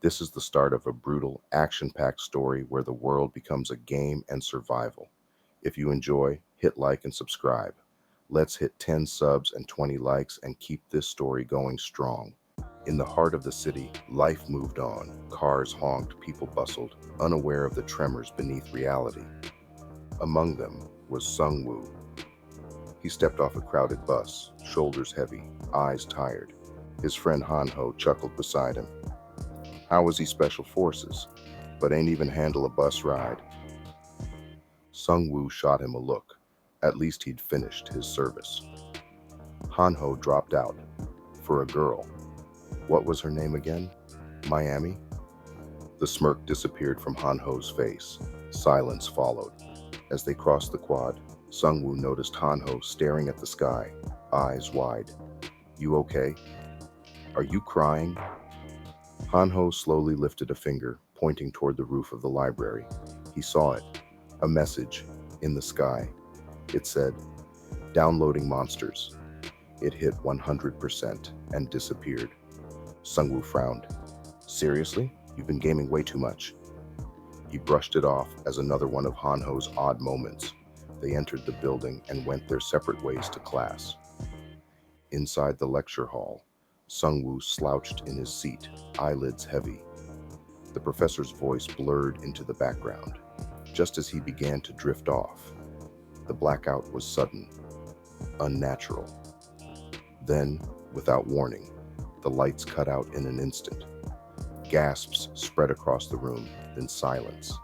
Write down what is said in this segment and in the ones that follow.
This is the start of a brutal, action-packed story where the world becomes a game and survival. If you enjoy, hit like and subscribe. Let's hit 10 subs and 20 likes and keep this story going strong. In the heart of the city, life moved on. Cars honked, people bustled, unaware of the tremors beneath reality. Among them was Sungwoo. He stepped off a crowded bus, shoulders heavy, eyes tired. His friend Hanho chuckled beside him. How was he special forces, but ain't even handle a bus ride? Sungwoo shot him a look. At least he'd finished his service. Hanho dropped out. For a girl. What was her name again? Miami? The smirk disappeared from Hanho's face. Silence followed. As they crossed the quad, Sungwoo noticed Hanho staring at the sky, eyes wide. You okay? Are you crying? Hanho slowly lifted a finger, pointing toward the roof of the library. He saw it. A message. In the sky. It said, "Downloading monsters." It hit 100% and disappeared. Sungwoo frowned. Seriously? You've been gaming way too much. He brushed it off as another one of Hanho's odd moments. They entered the building and went their separate ways to class. Inside the lecture hall, Sungwoo slouched in his seat, eyelids heavy. The professor's voice blurred into the background, just as he began to drift off. The blackout was sudden, unnatural. Then, without warning, the lights cut out in an instant. Gasps spread across the room, then silence.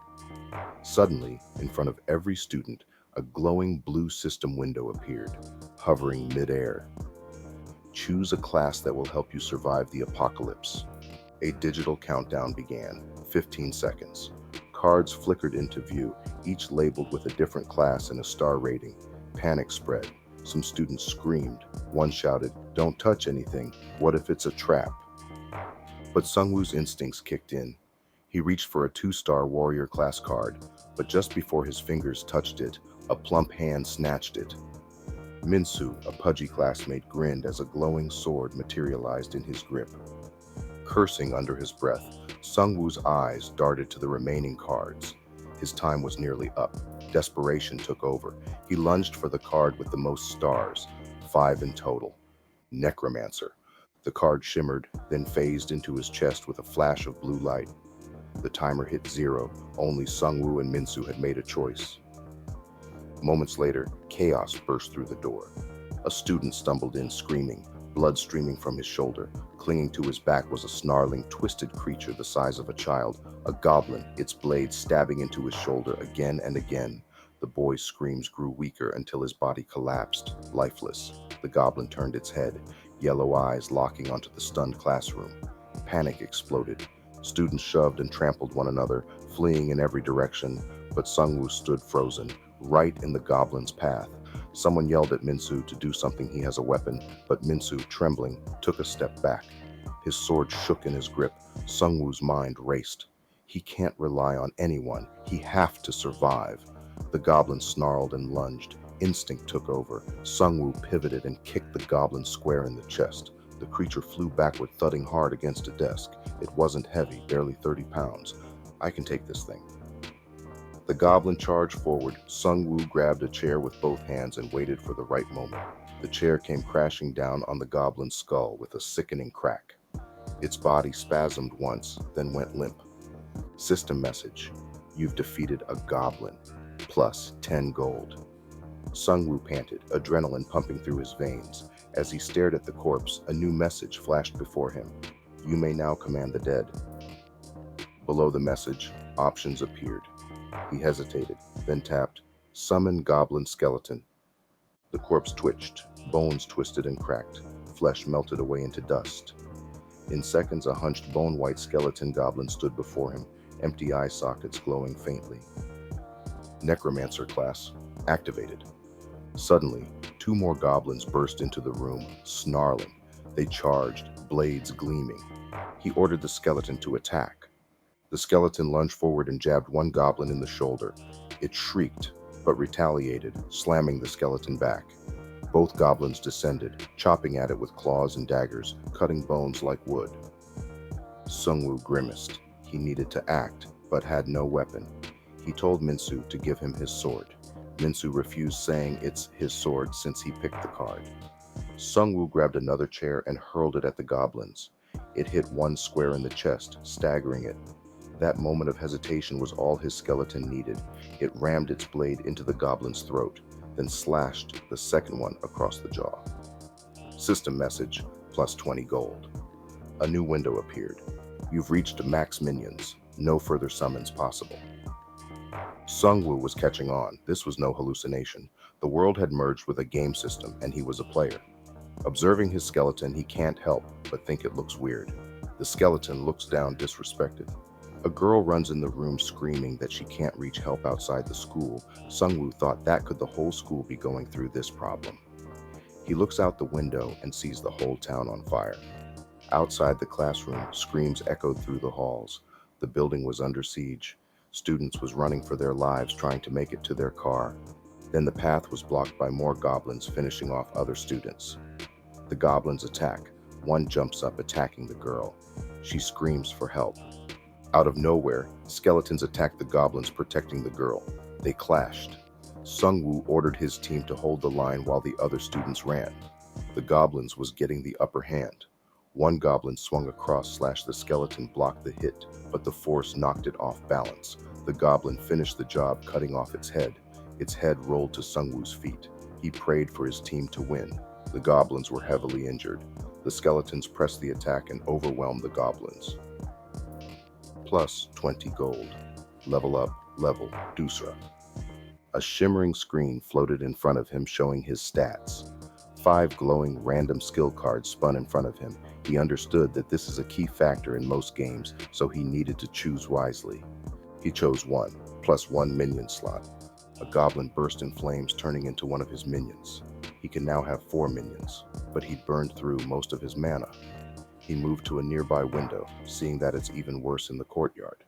Suddenly, in front of every student, a glowing blue system window appeared, hovering midair. Choose a class that will help you survive the apocalypse. A digital countdown began, 15 seconds. Cards flickered into view, each labeled with a different class and a star rating. Panic spread. Some students screamed. One shouted, "Don't touch anything. What if it's a trap?" But Sungwoo's instincts kicked in. He reached for a 2-star warrior class card, but just before his fingers touched it, a plump hand snatched it. Minsu, a pudgy classmate, grinned as a glowing sword materialized in his grip. Cursing under his breath, Sungwoo's eyes darted to the remaining cards. His time was nearly up. Desperation took over. He lunged for the card with the most stars, 5 in total. Necromancer. The card shimmered, then phased into his chest with a flash of blue light. The timer hit 0. Only Sungwoo and Minsu had made a choice. Moments later, chaos burst through the door. A student stumbled in screaming, blood streaming from his shoulder. Clinging to his back was a snarling, twisted creature the size of a child, a goblin, its blade stabbing into his shoulder again and again. The boy's screams grew weaker until his body collapsed, lifeless. The goblin turned its head, yellow eyes locking onto the stunned classroom. Panic exploded. Students shoved and trampled one another, fleeing in every direction, but Sungwoo stood frozen, right in the goblin's path. Someone yelled at Minsu to do something. He has a weapon, but Minsu, trembling, took a step back. His sword shook in his grip. Sungwoo's mind raced. He can't rely on anyone. He has to survive. The goblin snarled and lunged. Instinct took over. Sungwoo pivoted and kicked the goblin square in the chest. The creature flew backward, thudding hard against a desk. It wasn't heavy, barely 30 pounds. I can take this thing. The goblin charged forward. Sungwoo grabbed a chair with both hands and waited for the right moment. The chair came crashing down on the goblin's skull with a sickening crack. Its body spasmed once, then went limp. System message. You've defeated a goblin. Plus 10 gold. Sungwoo panted, adrenaline pumping through his veins. As he stared at the corpse, a new message flashed before him. You may now command the dead. Below the message, options appeared. He hesitated, then tapped, "Summon Goblin Skeleton." The corpse twitched, bones twisted and cracked, flesh melted away into dust. In seconds, a hunched bone-white skeleton goblin stood before him, empty eye sockets glowing faintly. Necromancer class activated. Suddenly, 2 more goblins burst into the room, snarling. They charged, blades gleaming. He ordered the skeleton to attack. The skeleton lunged forward and jabbed one goblin in the shoulder. It shrieked, but retaliated, slamming the skeleton back. Both goblins descended, chopping at it with claws and daggers, cutting bones like wood. Sungwoo grimaced. He needed to act, but had no weapon. He told Minsu to give him his sword. Minsu refused, saying it's his sword since he picked the card. Sungwoo grabbed another chair and hurled it at the goblins. It hit one square in the chest, staggering it. That moment of hesitation was all his skeleton needed. It rammed its blade into the goblin's throat, then slashed the second one across the jaw. System message, plus 20 gold. A new window appeared. You've reached max minions. No further summons possible. Sungwoo was catching on. This was no hallucination. The world had merged with a game system, and he was a player. Observing his skeleton, he can't help but think it looks weird. The skeleton looks down disrespected. A girl runs in the room screaming that she can't reach help outside the school. Sungwoo thought that could the whole school be going through this problem. He looks out the window and sees the whole town on fire. Outside the classroom, screams echoed through the halls. The building was under siege. Students was running for their lives trying to make it to their car. Then the path was blocked by more goblins finishing off other students. The goblins attack. One jumps up attacking the girl. She screams for help. Out of nowhere, skeletons attacked the goblins protecting the girl. They clashed. Sungwoo ordered his team to hold the line while the other students ran. The goblins was getting the upper hand. One goblin swung across, the skeleton blocked the hit, but the force knocked it off balance. The goblin finished the job, cutting off its head. Its head rolled to Sungwoo's feet. He prayed for his team to win. The goblins were heavily injured. The skeletons pressed the attack and overwhelmed the goblins. Plus 20 gold. Level up, level, Dusra. A shimmering screen floated in front of him showing his stats. 5 glowing random skill cards spun in front of him. He understood that this is a key factor in most games, so he needed to choose wisely. He chose 1, plus 1 minion slot. A goblin burst in flames, turning into one of his minions. He can now have 4 minions, but he'd burned through most of his mana. He moved to a nearby window, seeing that it's even worse in the courtyard.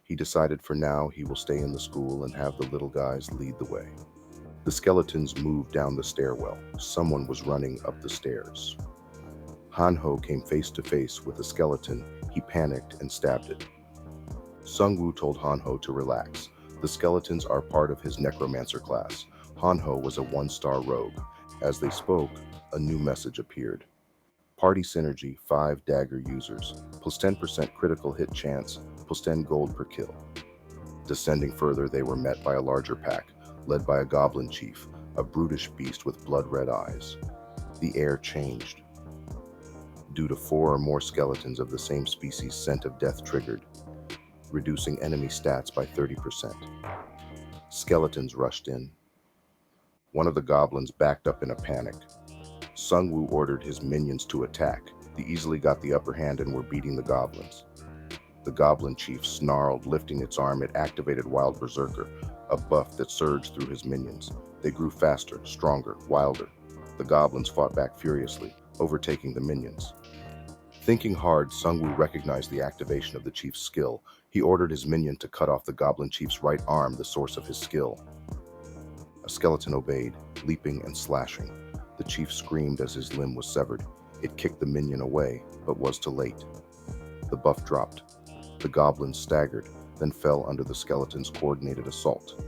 He decided for now he will stay in the school and have the little guys lead the way. The skeletons moved down the stairwell. Someone was running up the stairs. Hanho came face to face with a skeleton. He panicked and stabbed it. Sungwoo told Hanho to relax. The skeletons are part of his necromancer class. Hanho was a 1-star rogue. As they spoke, a new message appeared. Party synergy, 5 dagger users, plus 10% critical hit chance, plus 10 gold per kill. Descending further, they were met by a larger pack, led by a goblin chief, a brutish beast with blood-red eyes. The air changed. Due to 4 or more skeletons of the same species, scent of death triggered, reducing enemy stats by 30%. Skeletons rushed in. One of the goblins backed up in a panic. Sungwoo ordered his minions to attack. They easily got the upper hand and were beating the goblins. The goblin chief snarled, lifting its arm. It activated Wild Berserker, a buff that surged through his minions. They grew faster, stronger, wilder. The goblins fought back furiously, overtaking the minions. Thinking hard, Sungwoo recognized the activation of the chief's skill. He ordered his minion to cut off the goblin chief's right arm, the source of his skill. A skeleton obeyed, leaping and slashing. The chief screamed as his limb was severed. It kicked the minion away, but was too late. The buff dropped. The goblin staggered, then fell under the skeleton's coordinated assault.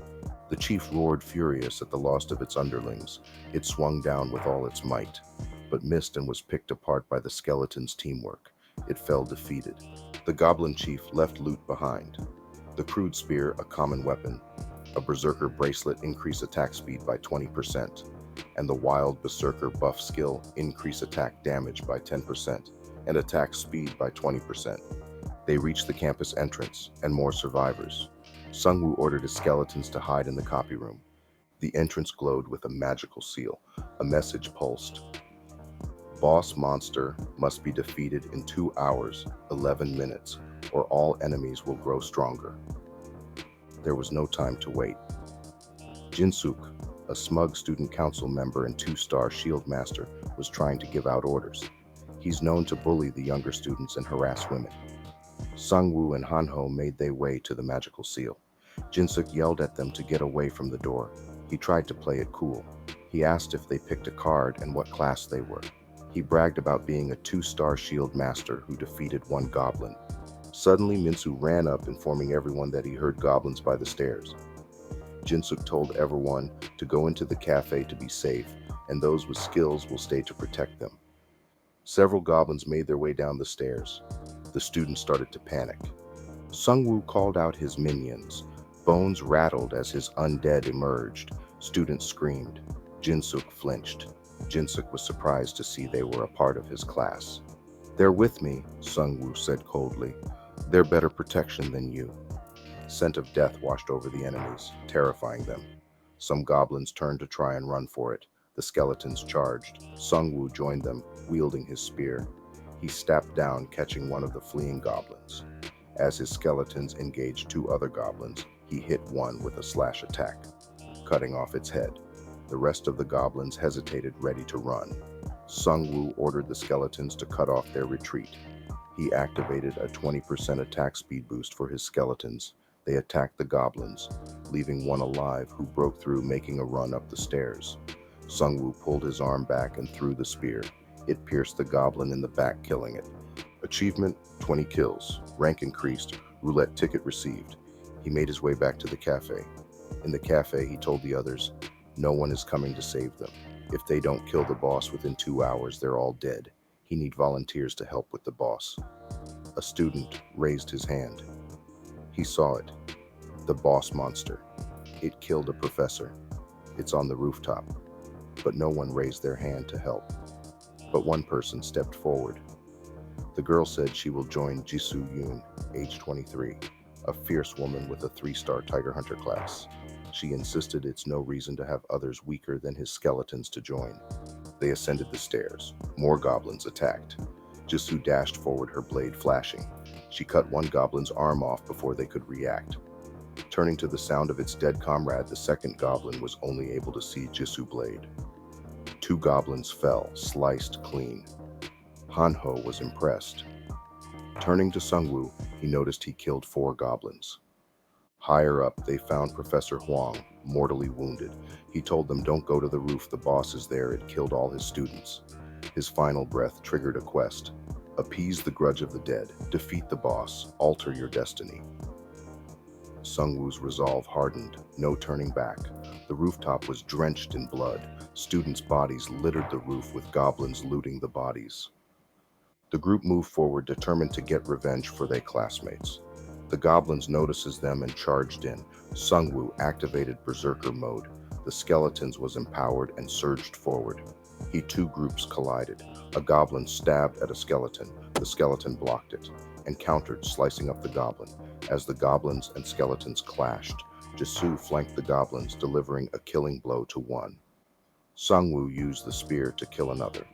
The chief roared, furious at the loss of its underlings. It swung down with all its might, but missed and was picked apart by the skeleton's teamwork. It fell defeated. The goblin chief left loot behind. The crude spear, a common weapon. A berserker bracelet, increase attack speed by 20%. And the wild berserker buff skill, increase attack damage by 10% and attack speed by 20%. They reached the campus entrance and more survivors. Sungwoo ordered his skeletons to hide in the copy room. The entrance glowed with a magical seal. A message pulsed. Boss monster must be defeated in 2 hours, 11 minutes, or all enemies will grow stronger. There was no time to wait. Jinsuk, a smug student council member and 2-star shield master, was trying to give out orders. He's known to bully the younger students and harass women. Sungwoo and Hanho made their way to the magical seal. Jinsuk yelled at them to get away from the door. He tried to play it cool. He asked if they picked a card and what class they were. He bragged about being a two-star shield master who defeated one goblin. Suddenly, Minsu ran up, informing everyone that he heard goblins by the stairs. Jinsuk told everyone to go into the cafe to be safe, and those with skills will stay to protect them. Several goblins made their way down the stairs. The students started to panic. Sungwoo called out his minions. Bones rattled as his undead emerged. Students screamed. Jinsuk flinched. Jinsuk was surprised to see they were a part of his class. "They're with me," Sungwoo said coldly. "They're better protection than you." Scent of death washed over the enemies, terrifying them. Some goblins turned to try and run for it. The skeletons charged. Sungwoo joined them, wielding his spear. He stabbed down, catching one of the fleeing goblins. As his skeletons engaged two other goblins, he hit one with a slash attack, cutting off its head. The rest of the goblins hesitated, ready to run. Sungwoo ordered the skeletons to cut off their retreat. He activated a 20% attack speed boost for his skeletons. They attacked the goblins, leaving one alive who broke through, making a run up the stairs. Sungwoo pulled his arm back and threw the spear. It pierced the goblin in the back, killing it. Achievement: 20 kills. Rank increased. Roulette ticket received. He made his way back to the cafe. In the cafe, he told the others, no one is coming to save them. If they don't kill the boss within 2 hours, they're all dead. He needs volunteers to help with the boss. A student raised his hand. He saw it. The boss monster. It killed a professor. It's on the rooftop. But no one raised their hand to help. But one person stepped forward. The girl said she will join Jisoo Yoon, age 23, a fierce woman with a 3-star Tiger Hunter class. She insisted it's no reason to have others weaker than his skeletons to join. They ascended the stairs. More goblins attacked. Jisoo dashed forward, her blade flashing. She cut one goblin's arm off before they could react. Turning to the sound of its dead comrade, the second goblin was only able to see Jisoo blade. 2 goblins fell, sliced clean. Hanho was impressed. Turning to Sungwoo, he noticed he killed 4 goblins. Higher up, they found Professor Huang, mortally wounded. He told them, don't go to the roof, the boss is there. It killed all his students. His final breath triggered a quest. Appease the grudge of the dead, defeat the boss, alter your destiny. Sungwoo's resolve hardened, no turning back. The rooftop was drenched in blood. Students' bodies littered the roof with goblins looting the bodies. The group moved forward, determined to get revenge for their classmates. The goblins notices them and charged in. Sungwoo activated Berserker mode. The skeletons was empowered and surged forward. 2 groups collided. A goblin stabbed at a skeleton. The skeleton blocked it and countered, slicing up the goblin. As the goblins and skeletons clashed, Jisoo flanked the goblins, delivering a killing blow to one. Sungwoo used the spear to kill another.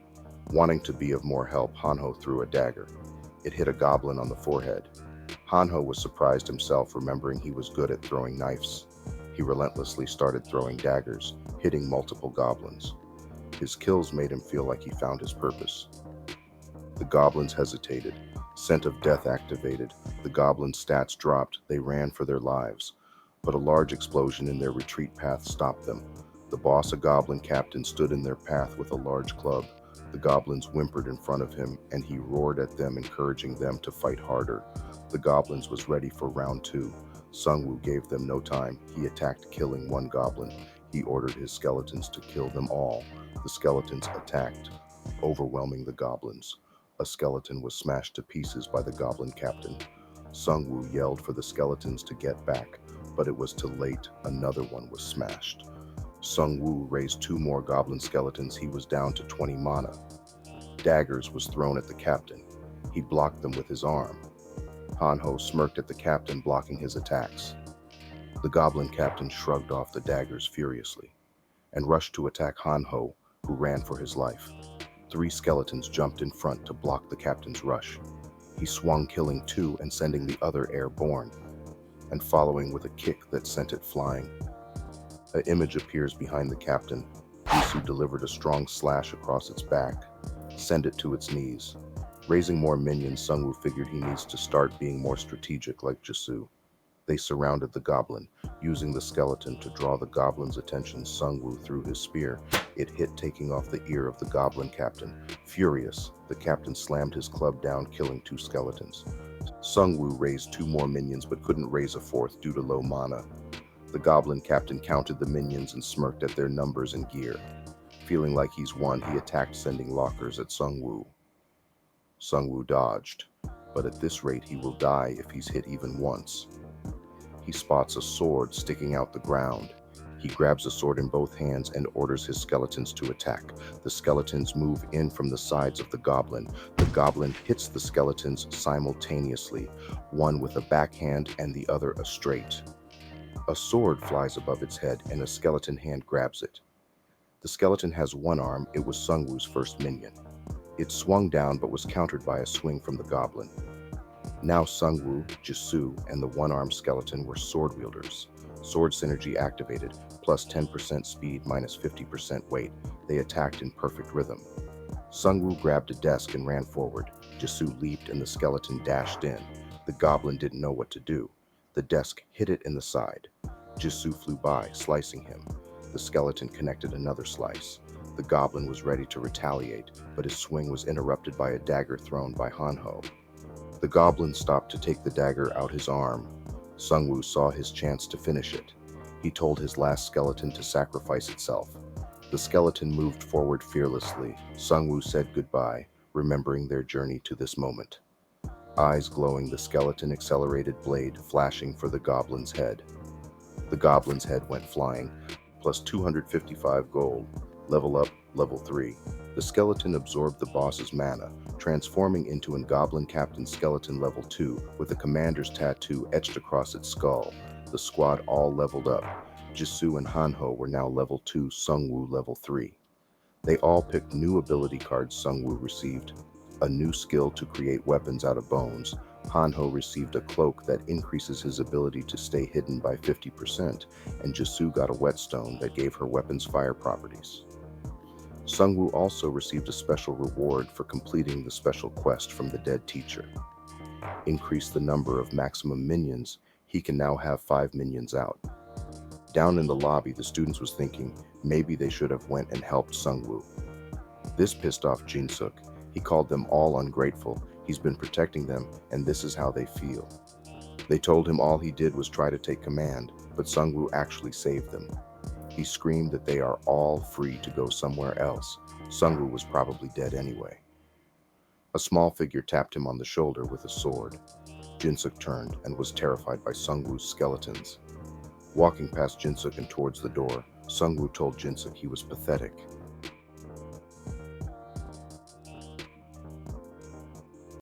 Wanting to be of more help, Hanho threw a dagger. It hit a goblin on the forehead. Hanho was surprised himself, remembering he was good at throwing knives. He relentlessly started throwing daggers, hitting multiple goblins. His kills made him feel like he found his purpose. The goblins hesitated. Scent of death activated. The goblins' stats dropped. They ran for their lives. But a large explosion in their retreat path stopped them. The boss, a goblin captain, stood in their path with a large club. The goblins whimpered in front of him, and he roared at them, encouraging them to fight harder. The goblins was ready for round 2. Sungwoo gave them no time. He attacked, killing one goblin. He ordered his skeletons to kill them all. The skeletons attacked, overwhelming the goblins. A skeleton was smashed to pieces by the goblin captain. Sungwoo yelled for the skeletons to get back, but it was too late. Another one was smashed. Sungwoo raised 2 more goblin skeletons. He was down to 20 mana. Daggers was thrown at the captain. He blocked them with his arm. Hanho smirked at the captain, blocking his attacks. The goblin captain shrugged off the daggers furiously and rushed to attack Hanho, who ran for his life. 3 skeletons jumped in front to block the captain's rush. He swung, killing 2 and sending the other airborne, and following with a kick that sent it flying. An image appears behind the captain. Jisoo delivered a strong slash across its back, send it to its knees. Raising more minions, Sungwoo figured he needs to start being more strategic like Jisoo. They surrounded the goblin, using the skeleton to draw the goblin's attention. Sungwoo threw his spear. It hit, taking off the ear of the goblin captain. Furious, the captain slammed his club down, killing two skeletons. Sungwoo raised two more minions but couldn't raise a fourth due to low mana. The goblin captain counted the minions and smirked at their numbers and gear. Feeling like he's won, he attacked, sending lockers at Sungwoo. Sungwoo dodged, but at this rate he will die if he's hit even once. He spots a sword sticking out the ground. He grabs a sword in both hands and orders his skeletons to attack. The skeletons move in from the sides of the goblin. The goblin hits the skeletons simultaneously, one with a backhand and the other a straight. A sword flies above its head and a skeleton hand grabs it. The skeleton has one arm. It was Sungwoo's first minion. It swung down but was countered by a swing from the goblin. Now Sungwoo, Jisoo, and the one-armed skeleton were sword wielders. Sword synergy activated, plus 10% speed, minus 50% weight. They attacked in perfect rhythm. Sungwoo grabbed a desk and ran forward. Jisoo leaped and the skeleton dashed in. The goblin didn't know what to do. The desk hit it in the side. Jisoo flew by, slicing him. The skeleton connected another slice. The goblin was ready to retaliate, but his swing was interrupted by a dagger thrown by Hanho. The goblin stopped to take the dagger out his arm. Sungwoo saw his chance to finish it. He told his last skeleton to sacrifice itself. The skeleton moved forward fearlessly. Sungwoo said goodbye, remembering their journey to this moment. Eyes glowing, the skeleton accelerated, blade flashing for the goblin's head. The goblin's head went flying, plus 255 gold. Level up, level 3. The skeleton absorbed the boss's mana, transforming into a goblin captain skeleton level 2 with a commander's tattoo etched across its skull. The squad all leveled up. Jisoo and Hanho were now level 2, Sungwoo level 3. They all picked new ability cards. Sungwoo received a new skill to create weapons out of bones. Hanho received a cloak that increases his ability to stay hidden by 50%, and Jisoo got a whetstone that gave her weapons fire properties. Sungwoo also received a special reward for completing the special quest from the dead teacher. Increase the number of maximum minions. He can now have 5 minions out. Down in the lobby, the students was thinking maybe they should have went and helped Sungwoo. This pissed off Jinsuk. He called them all ungrateful. He's been protecting them, and this is how they feel. They told him all he did was try to take command, but Sungwoo actually saved them. He screamed that they are all free to go somewhere else. Sungwoo was probably dead anyway. A small figure tapped him on the shoulder with a sword. Jinsuk turned and was terrified by Sungwoo's skeletons. Walking past Jinsuk and towards the door, Sungwoo told Jinsuk he was pathetic.